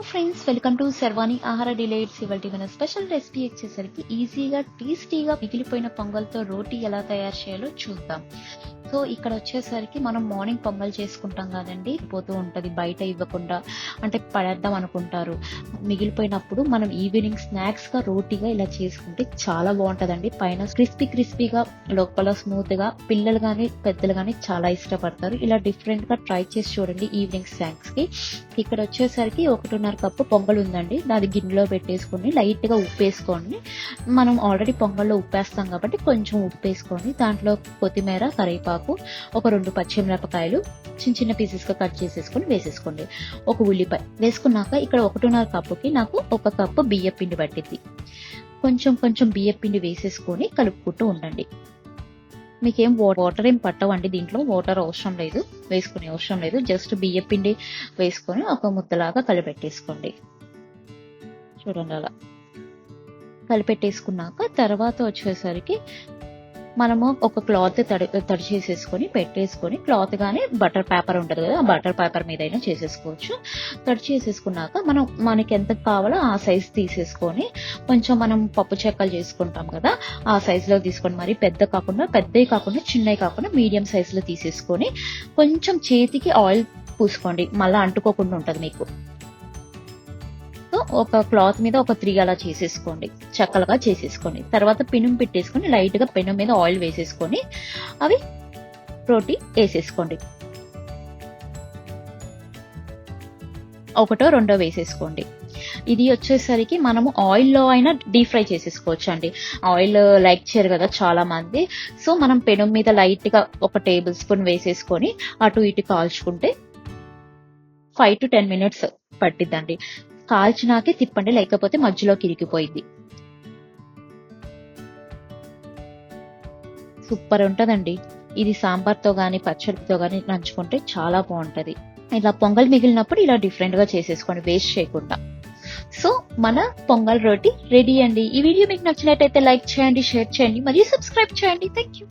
Friends, welcome to sherwani ఆహార delights. ఇవాల్టి మన స్పెషల్ రెసిపీ వచ్చేసరికి ఈజీగా టేస్టీగా మిగిలిపోయిన పొంగల్తో రోటీ ఎలా తయారు చేయాలో చూద్దాం. సో ఇక్కడ వచ్చేసరికి మనం మార్నింగ్ పొంగల్ చేసుకుంటాం కదండి, పోతూ ఉంటది బయట ఇవ్వకుండా, అంటే పడేద్దాం అనుకుంటారు. మిగిలిపోయినప్పుడు మనం ఈవినింగ్ స్నాక్స్ గా రోటీగా ఇలా చేసుకుంటే చాలా బాగుంటదండి. పైన క్రిస్పీగా, లోపల స్మూత్ గా, పిల్లలు గానీ పెద్దలు గానీ చాలా ఇష్టపడతారు. ఇలా డిఫరెంట్ గా ట్రై చేసి చూడండి ఈవినింగ్ స్నాక్స్ కి. ఇక్కడ వచ్చేసరికి 1.5 కప్పు పొంగల్ ఉందండి. అది గిన్నెలో పెట్టేసుకొని లైట్ గా ఉప్పు వేసుకోండి. మనం ఆల్రెడీ పొంగల్లో ఉప్పు వేస్తాం కాబట్టి కొంచెం ఉప్పు వేసుకోండి. దాంట్లో కొత్తిమీర, కరివేపాకు, ఒక 2 పచ్చిమిరపకాయలు చిన్న పీసెస్ గా కట్ చేసేసుకొని వేసేసుకోండి. ఒక ఉల్లిపాయ వేసుకున్నాక ఇక్కడ 1.5 కప్పుకి నాకు 1 కప్పు బియ్య పిండి పట్టింది. కొంచెం బియ్య పిండి వేసేసుకొని కలుపుకుంటూ ఉండండి. మీకేం వాటర్ ఏం పట్టవండి, దీంట్లో వాటర్ అవసరం లేదు, వేసుకునే అవసరం లేదు. జస్ట్ బియ్య పిండి వేసుకొని ఒక ముద్దలాగా కలిపెట్టేసుకోండి. చూడండి, అలా కలిపెట్టేసుకున్నాక తర్వాత వచ్చేసరికి మనము ఒక క్లాత్ తడి చేసేసుకొని పెట్టేసుకొని, క్లాత్ గానీ బటర్ పేపర్ ఉంటుంది కదా, ఆ బటర్ పేపర్ మీద అయినా చేసేసుకోవచ్చు. తడి చేసేసుకున్నాక మనకి ఎంత కావాలో ఆ సైజ్ తీసేసుకొని, కొంచెం మనం పప్పు చెక్కలు చేసుకుంటాం కదా ఆ సైజులో తీసుకొని, మరి పెద్దవి కాకుండా చిన్నవి కాకుండా మీడియం సైజులో తీసేసుకొని కొంచెం చేతికి ఆయిల్ పూసుకోండి, మళ్ళీ అంటుకోకుండా ఉంటది మీకు. ఒక క్లాత్ మీద ఒక 3 అలా చేసేసుకోండి, చక్కలుగా చేసేసుకోండి. తర్వాత పెనం పెట్టేసుకొని లైట్ గా పెనం మీద ఆయిల్ వేసేసుకొని అవి రోటీ వేసేసుకోండి. ఒకటో రెండో వేసేసుకోండి. ఇది వచ్చేసరికి మనము ఆయిల్లో అయినా డీప్ ఫ్రై చేసేసుకోవచ్చు అండి. ఆయిల్ లైక్ చేయరు కదా చాలా మంది. సో మనం పెనం మీద లైట్ గా ఒక టేబుల్ స్పూన్ వేసేసుకొని అటు ఇటు కాల్చుకుంటే 5 to 10 minutes పట్టిద్దండి. కాల్చినాకే తిప్పండి, లేకపోతే మధ్యలోకి ఇరిగిపోయింది. సూపర్ ఉంటదండి. ఇది సాంబార్తో గానీ పచ్చడితో గానీ నంచుకుంటే చాలా బాగుంటది. ఇలా పొంగల్ మిగిలినప్పుడు ఇలా డిఫరెంట్ గా చేసేసుకోండి, వేస్ట్ చేయకుండా. సో మన పొంగల్ రోటీ రెడీ అండి. ఈ వీడియో మీకు నచ్చినట్టయితే లైక్ చేయండి, షేర్ చేయండి మరియు సబ్స్క్రైబ్ చేయండి. Thank you.